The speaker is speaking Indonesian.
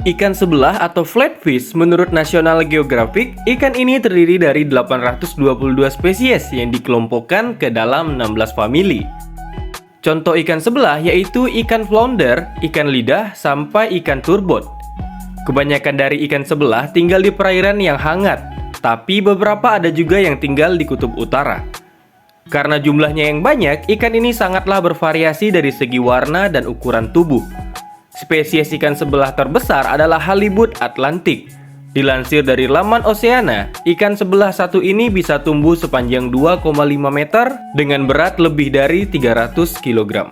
Ikan sebelah atau flatfish menurut National Geographic, ikan ini terdiri dari 822 spesies yang dikelompokkan ke dalam 16 famili. Contoh ikan sebelah yaitu ikan flounder, ikan lidah, sampai ikan turbot. Kebanyakan dari ikan sebelah tinggal di perairan yang hangat, tapi beberapa ada juga yang tinggal di kutub utara. Karena jumlahnya yang banyak, ikan ini sangatlah bervariasi dari segi warna dan ukuran tubuh. Spesies ikan sebelah terbesar adalah halibut Atlantik. Dilansir dari laman Oceana, ikan sebelah satu ini bisa tumbuh sepanjang 2,5 meter dengan berat lebih dari 300 kg.